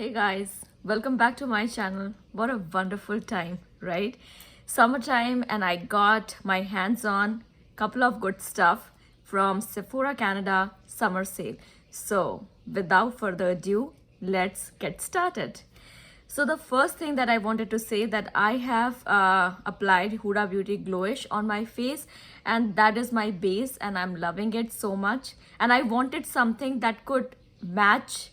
Hey guys, welcome back to my channel. What a wonderful time, right? Summertime, and I got my hands on couple of good stuff from Sephora Canada summer sale. So, without further ado, let's get started. So the first thing that I wanted to say that I have applied Huda Beauty Glowish on my face, and that is my base and I'm loving it so much, and I wanted something that could match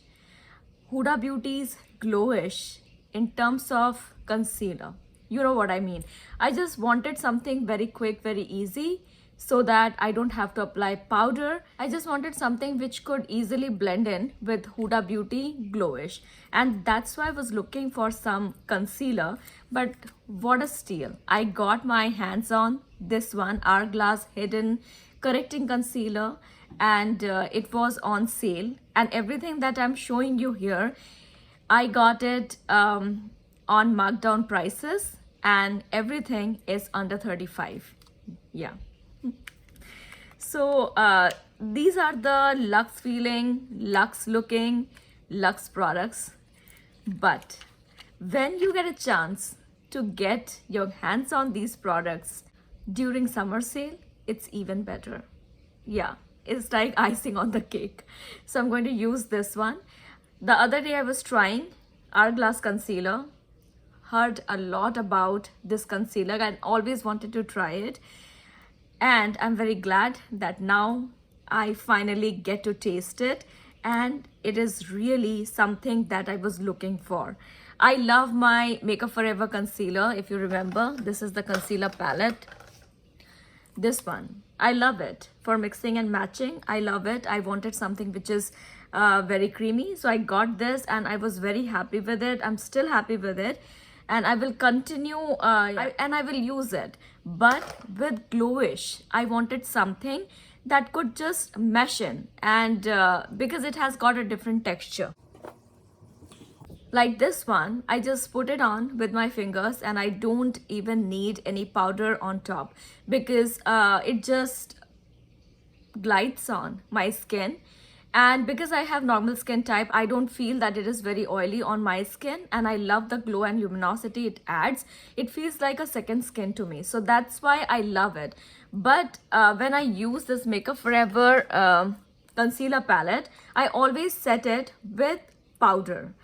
Huda Beauty's Glowish in terms of concealer. You know what I mean. I just wanted something very quick, very easy so that I don't have to apply powder. I just wanted something which could easily blend in with Huda Beauty Glowish. And that's why I was looking for some concealer. But what a steal. I got my hands on this one, Hourglass Hidden Correcting Concealer, and it was on sale, and everything that I'm showing you here, I got it on markdown prices, and everything is under 35. Yeah. So these are the luxe feeling, luxe looking, luxe products. But when you get a chance to get your hands on these products during summer sale, it's even better. Yeah, it's like icing on the cake. So I'm going to use this one. The other day I was trying Hourglass concealer. Heard a lot about this concealer and always wanted to try it. And I'm very glad that now I finally get to taste it, and it is really something that I was looking for. I love my Makeup Forever concealer. If you remember, this is the concealer palette. This one, I love it for mixing and matching. I love it. I wanted something which is very creamy, so I got this and I was very happy with it. I'm still happy with it, and I will continue and I will use it. But with Glowish, I wanted something that could just mesh in, and because it has got a different texture. Like this one, I just put it on with my fingers and I don't even need any powder on top, because it just glides on my skin. And because I have normal skin type, I don't feel that it is very oily on my skin, and I love the glow and luminosity it adds. It feels like a second skin to me, so that's why I love it. But when I use this Makeup Forever concealer palette, I always set it with powder.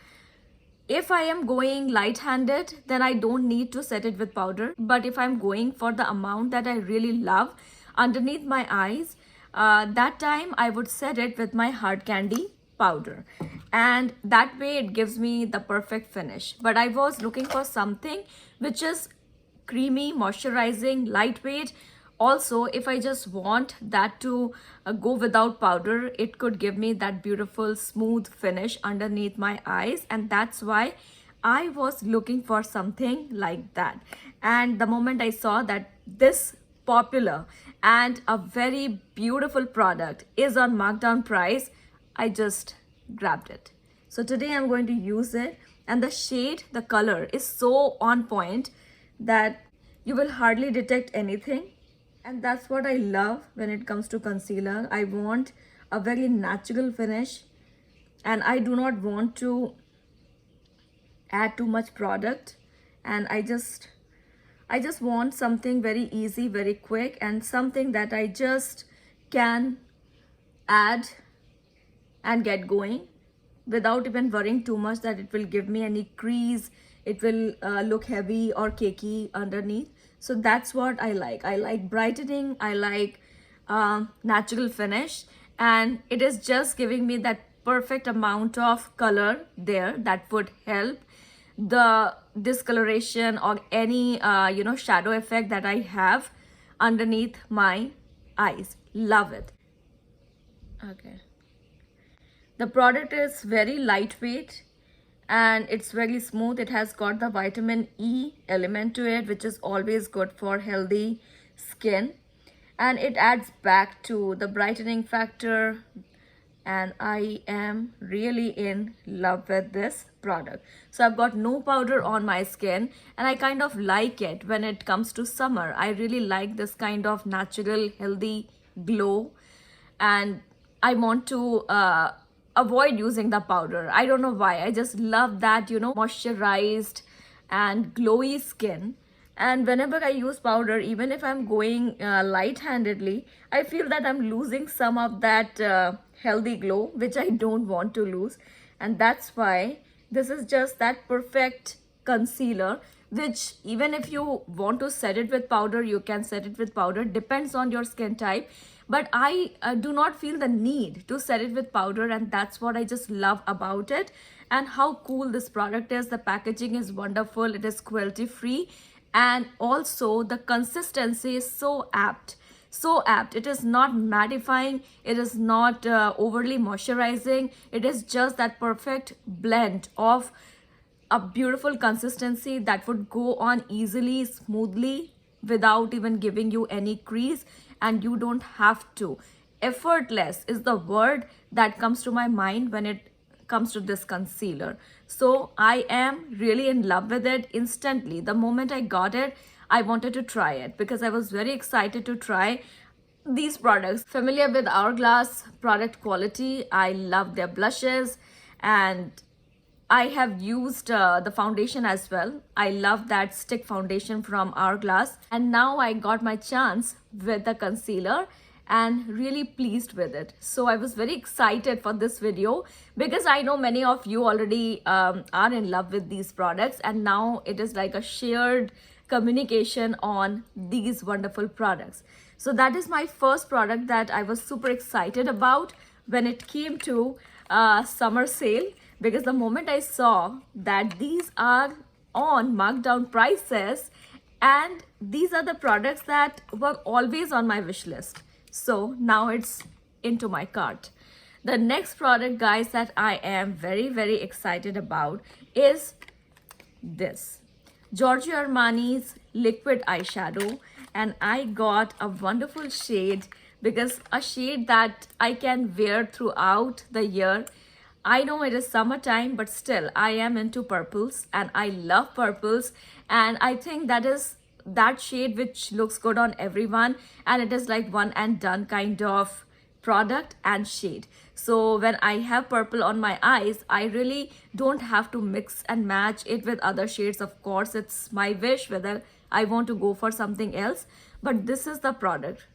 If I am going light-handed, then I don't need to set it with powder. But if I'm going for the amount that I really love underneath my eyes, that time I would set it with my hard candy powder. And that way it gives me the perfect finish. But I was looking for something which is creamy, moisturizing, lightweight. Also, if I just want that to go without powder, it could give me that beautiful smooth finish underneath my eyes, and that's why I was looking for something like that. And the moment I saw that this popular and a very beautiful product is on markdown price, I just grabbed it. So today I'm going to use it, and the shade, the color is so on point that you will hardly detect anything. And that's what I love when it comes to concealer. I want a very natural finish, and I do not want to add too much product. And I just want something very easy, very quick, and something that I just can add and get going without even worrying too much that it will give me any crease, it will look heavy or cakey underneath. So that's what I like. I like brightening, I like natural finish, and it is just giving me that perfect amount of color there that would help the discoloration or any shadow effect that I have underneath my eyes. Love it. Okay. The product is very lightweight and it's very smooth. It has got the vitamin E element to it, which is always good for healthy skin. And it adds back to the brightening factor. And I am really in love with this product. So I've got no powder on my skin, and I kind of like it when it comes to summer. I really like this kind of natural, healthy glow. And I want to avoid using the powder. I don't know why. I just love that, moisturized and glowy skin. And whenever I use powder, even if I'm going light-handedly, I feel that I'm losing some of that healthy glow, which I don't want to lose. And that's why this is just that perfect concealer, which even if you want to set it with powder, you can set it with powder, depends on your skin type. But I do not feel the need to set it with powder, and that's what I just love about it. And how cool this product is. The packaging is wonderful, it is cruelty free, and also the consistency is so apt. So apt. It is not mattifying, it is not overly moisturizing, it is just that perfect blend of a beautiful consistency that would go on easily, smoothly, without even giving you any crease, and you don't have to. Effortless is the word that comes to my mind when it comes to this concealer. So I am really in love with it instantly. The moment I got it, I wanted to try it because I was very excited to try these products. Familiar with Hourglass product quality. I love their blushes, and I have used the foundation as well. I love that stick foundation from Hourglass. And now I got my chance with the concealer and really pleased with it. So I was very excited for this video because I know many of you already are in love with these products, and now it is like a shared communication on these wonderful products. So that is my first product that I was super excited about when it came to summer sale, because the moment I saw that these are on markdown prices, and these are the products that were always on my wish list. So now it's into my cart. The next product, guys, that I am very, very excited about is this. Giorgio Armani's liquid eyeshadow, and I got a wonderful shade, because a shade that I can wear throughout the year. I know it is summertime, but still I am into purples and I love purples, and I think that is that shade which looks good on everyone, and it is like one and done kind of product and shade. So when I have purple on my eyes, I really don't have to mix and match it with other shades. Of course, it's my wish whether I want to go for something else, but this is the product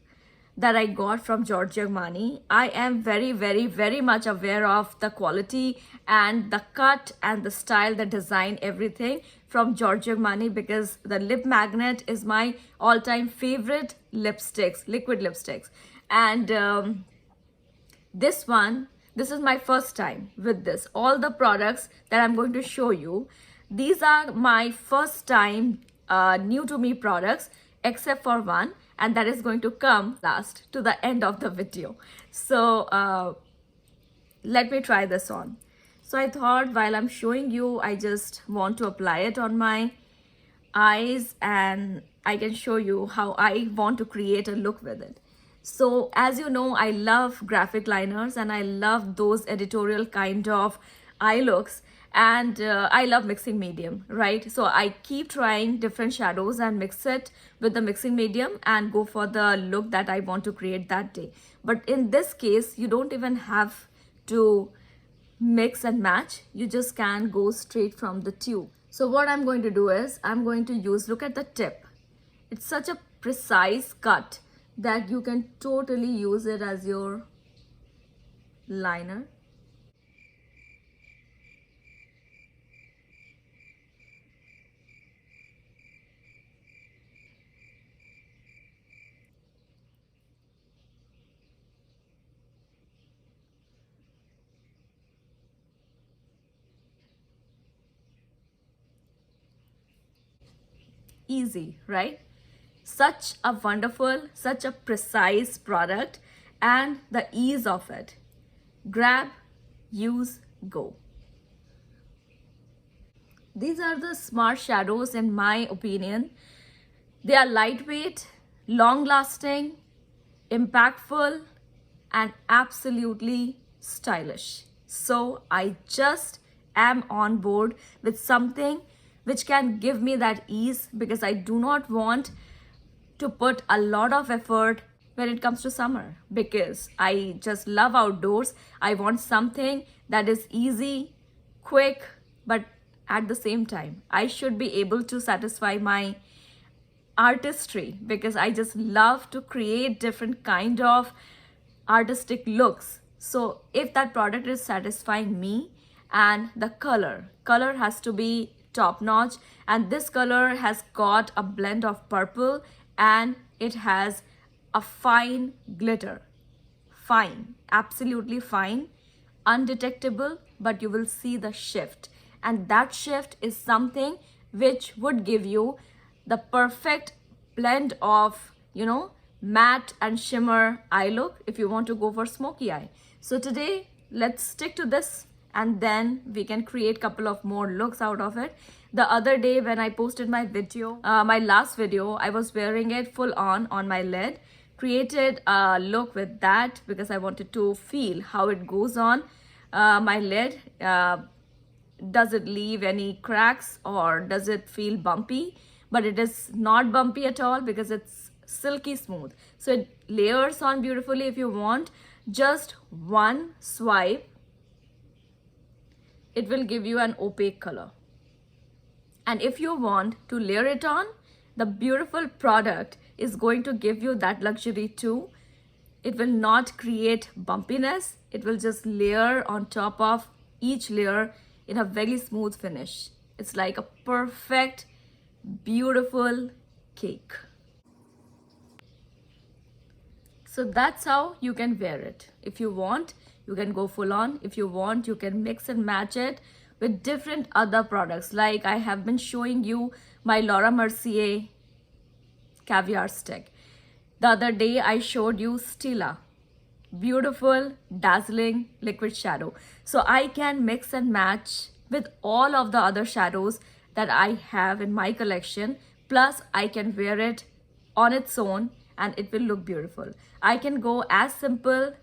that I got from Giorgio Armani. I am very, very, very much aware of the quality and the cut and the style, the design, everything from Giorgio Armani, because the Lip Magnet is my all-time favorite lipsticks, liquid lipsticks. And this is my first time with this. All the products that I'm going to show you, these are my first time new to me products, except for one, and that is going to come last to the end of the video. So let me try this on. So I thought while I'm showing you, I just want to apply it on my eyes, and I can show you how I want to create a look with it. So as you know, I love graphic liners and I love those editorial kind of eye looks, and I love mixing medium, right? So I keep trying different shadows and mix it with the mixing medium and go for the look that I want to create that day. But in this case, you don't even have to mix and match, you just can go straight from the tube. So what I'm going to do is I'm going to use, look at the tip, it's such a precise cut that you can totally use it as your liner. Easy, right? Such a wonderful, such a precise product, and the ease of it. Grab, use, go. These are the smart shadows in my opinion. They are lightweight, long lasting, impactful, and absolutely stylish. So I just am on board with something which can give me that ease, because I do not want to put a lot of effort when it comes to summer, because I just love outdoors. I want something that is easy, quick, but at the same time, I should be able to satisfy my artistry, because I just love to create different kind of artistic looks. So if that product is satisfying me, and the color has to be top notch, and this color has got a blend of purple, and it has a fine glitter, fine, absolutely fine, undetectable, but you will see the shift, and that shift is something which would give you the perfect blend of, matte and shimmer eye look if you want to go for smoky eye. So today, let's stick to this, and then we can create couple of more looks out of it. The other day when I posted my video, my last video, I was wearing it full on my lid, created a look with that because I wanted to feel how it goes on my lid. Does it leave any cracks or does it feel bumpy? But it is not bumpy at all because it's silky smooth. So it layers on beautifully. If you want just one swipe, it will give you an opaque color. And if you want to layer it on, the beautiful product is going to give you that luxury too. It will not create bumpiness. It will just layer on top of each layer in a very smooth finish. It's like a perfect, beautiful cake. So that's how you can wear it. If you want, you can go full on. If you want, you can mix and match it with different other products. Like I have been showing you my Laura Mercier caviar stick. The other day I showed you Stila, beautiful, dazzling liquid shadow. So I can mix and match with all of the other shadows that I have in my collection. Plus I can wear it on its own and it will look beautiful. I can go as simple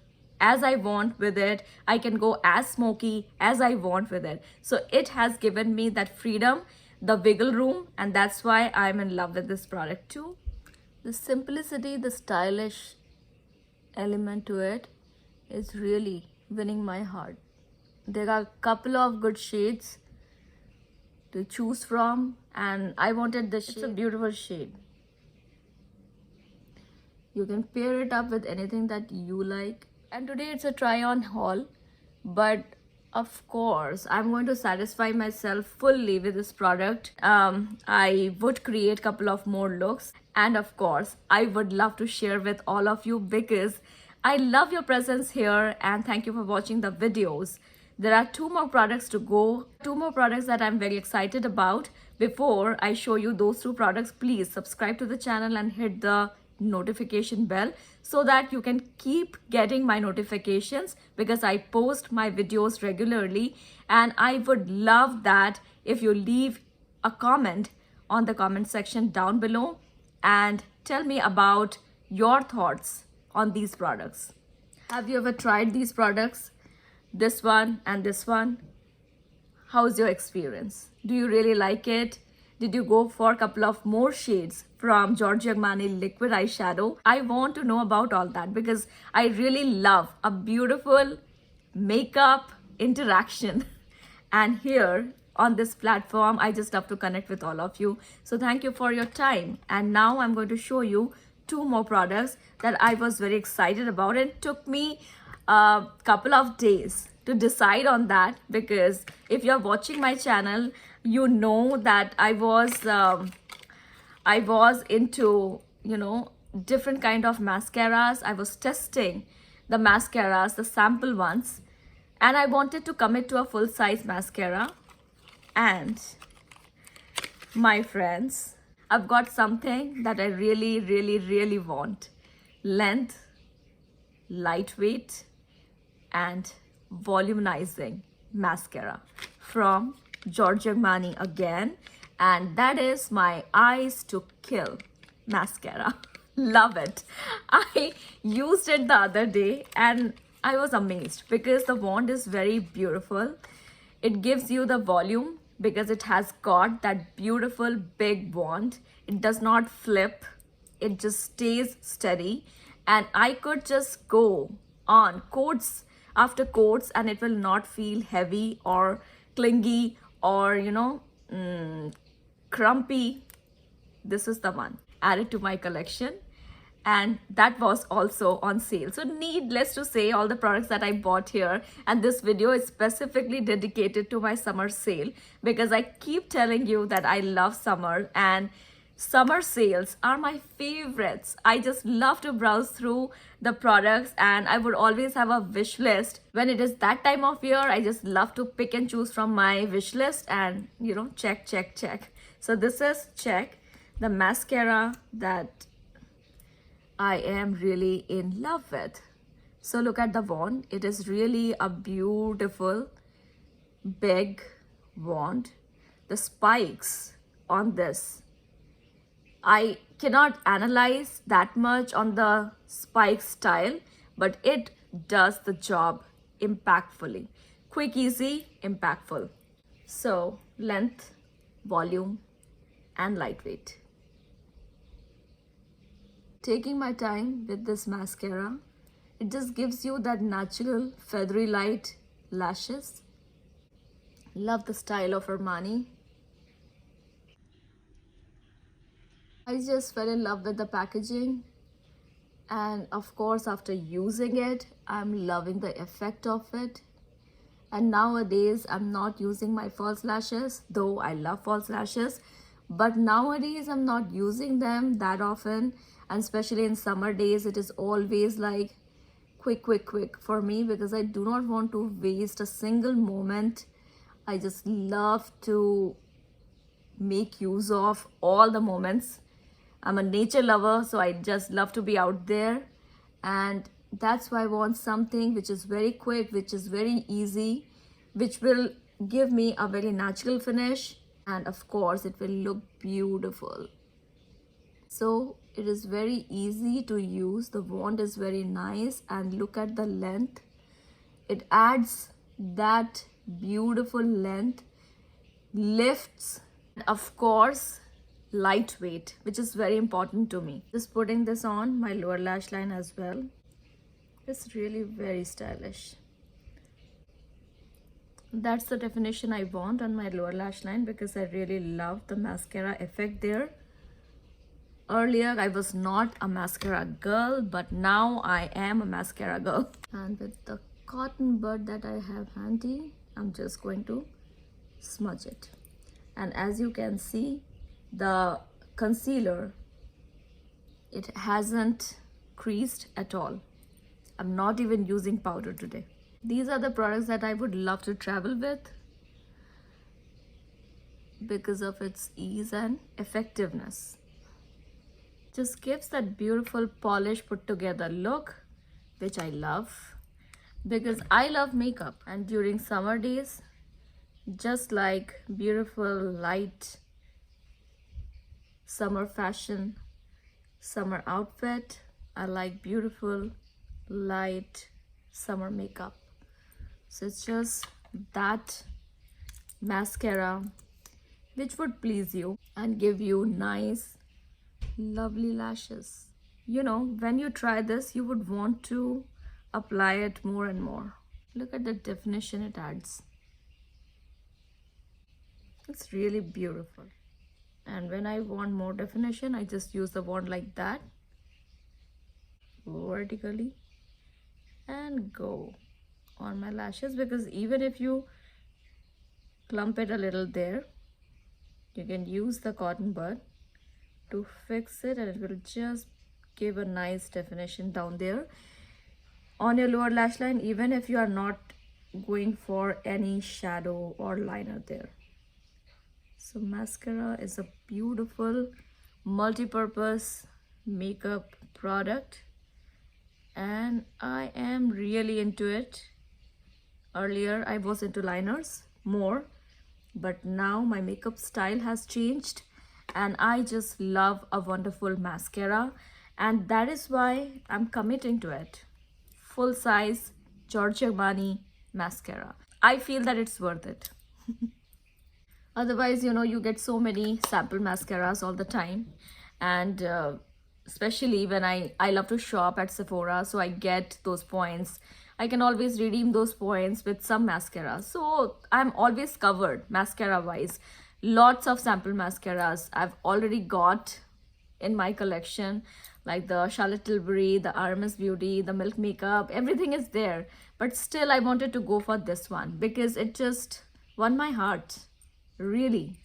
as I want with it. I can go as smoky as I want with it. So it has given me that freedom, the wiggle room, and that's why I'm in love with this product too. The simplicity, the stylish element to it is really winning my heart. There are a couple of good shades to choose from, and I wanted this shade. It's a beautiful shade. You can pair it up with anything that you like. And today it's a try-on haul, but of course I'm going to satisfy myself fully with this product. I would create a couple of more looks, and of course I would love to share with all of you because I love your presence here, and thank you for watching the videos. There are 2 more products to go, 2 more products that I'm very excited about. Before I show you those 2 products, please subscribe to the channel and hit the notification bell so that you can keep getting my notifications, because I post my videos regularly, and I would love that if you leave a comment on the comment section down below and tell me about your thoughts on these products. Have you ever tried these products? This one and this one? How's your experience? Do you really like it? Did you go for a couple of more shades from Giorgio Armani liquid eyeshadow? I want to know about all that because I really love a beautiful makeup interaction. And here on this platform, I just love to connect with all of you. So thank you for your time. And now I'm going to show you 2 more products that I was very excited about. It took me a couple of days to decide on that, because if you're watching my channel, you know that I was into, different kind of mascaras. I was testing the mascaras, the sample ones, and I wanted to commit to a full size mascara. And my friends, I've got something that I really, really, really want. Length, lightweight, and volumizing mascara from Giorgio Armani again, and that is my Eyes to Kill mascara. Love it. I used it the other day and I was amazed because the wand is very beautiful. It gives you the volume because it has got that beautiful big wand. It does not flip, it just stays steady, and I could just go on coats after coats and it will not feel heavy or clingy or crumpy. This is the one. Add it to my collection, and that was also on sale. So needless to say, all the products that I bought here, and this video is specifically dedicated to my summer sale, because I keep telling you that I love summer and summer sales are my favorites. I just love to browse through the products, and I would always have a wish list. When it is that time of year, I just love to pick and choose from my wish list and check, check, check. So this is check, the mascara that I am really in love with. So look at the wand. It is really a beautiful big wand. The spikes on this, I cannot analyze that much on the spike style, but it does the job impactfully. Quick, easy, impactful. So length, volume, and lightweight. Taking my time with this mascara, it just gives you that natural feathery light lashes. Love the style of Armani. I just fell in love with the packaging, and of course after using it, I'm loving the effect of it. And nowadays I'm not using my false lashes, though I love false lashes, but nowadays I'm not using them that often, and especially in summer days it is always like quick for me, because I do not want to waste a single moment. I just love to make use of all the moments. I'm a nature lover, so I just love to be out there, and that's why I want something which is very quick, which is very easy, which will give me a very natural finish, and of course it will look beautiful. So it is very easy to use. The wand is very nice, and look at the length. It adds that beautiful length, lifts, and of course lightweight, which is very important to me. Just putting this on my lower lash line as well. It's really very stylish. That's the definition I want on my lower lash line, because I really love the mascara effect there. Earlier I was not a mascara girl, but now I am a mascara girl. And with the cotton bud that I have handy, I'm just going to smudge it. And as you can see, the concealer, it hasn't creased at all. I'm not even using powder today. These are the products that I would love to travel with because of its ease and effectiveness. Just gives that beautiful polish put together look, which I love, because I love makeup, and during summer days, just like beautiful light summer fashion, summer outfit, I like beautiful light summer makeup. So it's just that mascara which would please you and give you nice lovely lashes. When you try this, you would want to apply it more and more. Look at the definition it adds. It's really beautiful. And when I want more definition, I just use the wand like that, vertically, and go on my lashes, because even if you clump it a little there, you can use the cotton bud to fix it, and it will just give a nice definition down there on your lower lash line, even if you are not going for any shadow or liner there. So mascara is a beautiful multi-purpose makeup product, and I am really into it. Earlier I was into liners more, but now my makeup style has changed and I just love a wonderful mascara, and that is why I'm committing to it. Full size Giorgio Armani mascara. I feel that it's worth it. Otherwise, you get so many sample mascaras all the time, and especially when I love to shop at Sephora, so I get those points. I can always redeem those points with some mascara. So I'm always covered mascara wise. Lots of sample mascaras I've already got in my collection, like the Charlotte Tilbury, the RMS Beauty, the Milk Makeup, everything is there. But still, I wanted to go for this one because it just won my heart, really.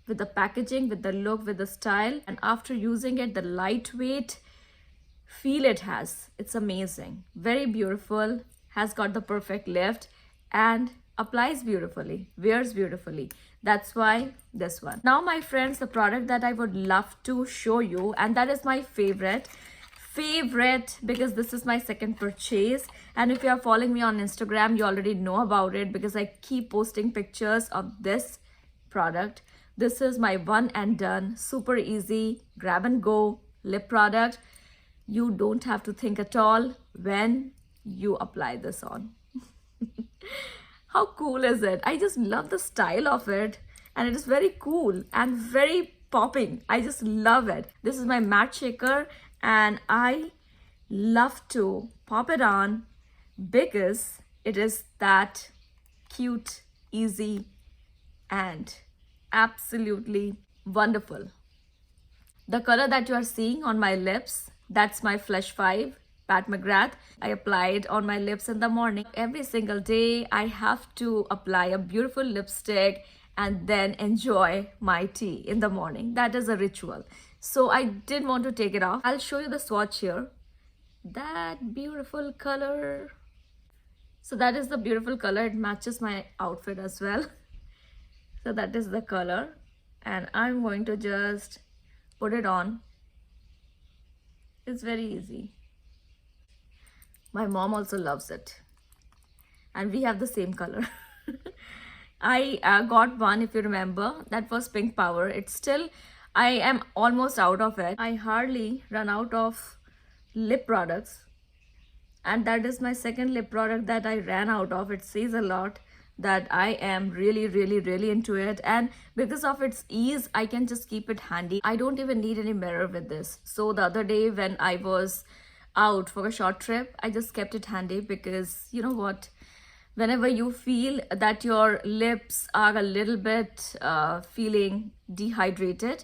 With the packaging, with the look, with the style, and after using it, the lightweight feel it has. It's amazing. Very beautiful, has got the perfect lift, and applies beautifully, wears beautifully. That's why this one. Now, my friends, the product that I would love to show you, and that is my favorite because this is my second purchase, and if you are following me on Instagram, you already know about it because I keep posting pictures of this product. This is my one and done, super easy, grab and go lip product. You don't have to think at all when you apply this on. How cool is it? I just love the style of it, and it is very cool and very popping. I just love it. This is my matte shaker, and I love to pop it on because it is that cute, easy, and absolutely wonderful. The color that you are seeing on my lips, that's my Flesh 5 Pat McGrath. I apply it on my lips in the morning. Every single day, I have to apply a beautiful lipstick and then enjoy my tea in the morning. That is a ritual. So I didn't want to take it off. I'll show you the swatch here. That beautiful color. So that is the beautiful color. It matches my outfit as well. So that is the color. And I'm going to just put it on. It's very easy. My mom also loves it. And we have the same color. I got one, if you remember, that was Pink Power. It's still, I am almost out of it. I hardly run out of lip products. And that is my second lip product that I ran out of. It says a lot that I am really, really, really into it. And because of its ease, I can just keep it handy. I don't even need any mirror with this. So the other day when I was out for a short trip, I just kept it handy because you know what? Whenever you feel that your lips are a little bit feeling dehydrated,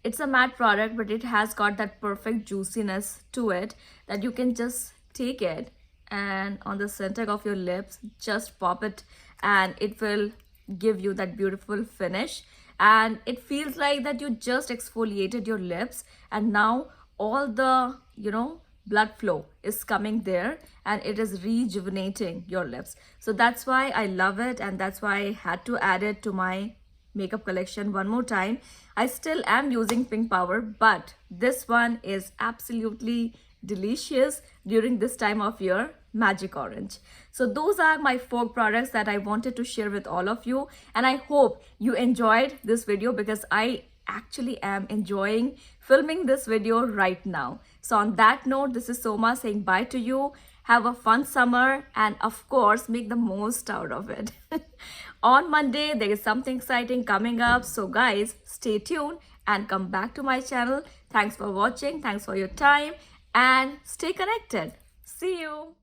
it's a matte product, but it has got that perfect juiciness to it that you can just take it and on the center of your lips, just pop it and it will give you that beautiful finish. And it feels like that you just exfoliated your lips and now all the, blood flow is coming there and it is rejuvenating your lips. So that's why I love it, and that's why I had to add it to my makeup collection one more time. I still am using Pink Power, but this one is absolutely delicious during this time of year, Magic Orange. So those are my 4 products that I wanted to share with all of you, and I hope you enjoyed this video because I actually am enjoying filming this video right now. So on that note, this is Soma saying bye to you. Have a fun summer and of course make the most out of it. On Monday, there is something exciting coming up. So guys, stay tuned and come back to my channel. Thanks for watching. Thanks for your time and stay connected. See you.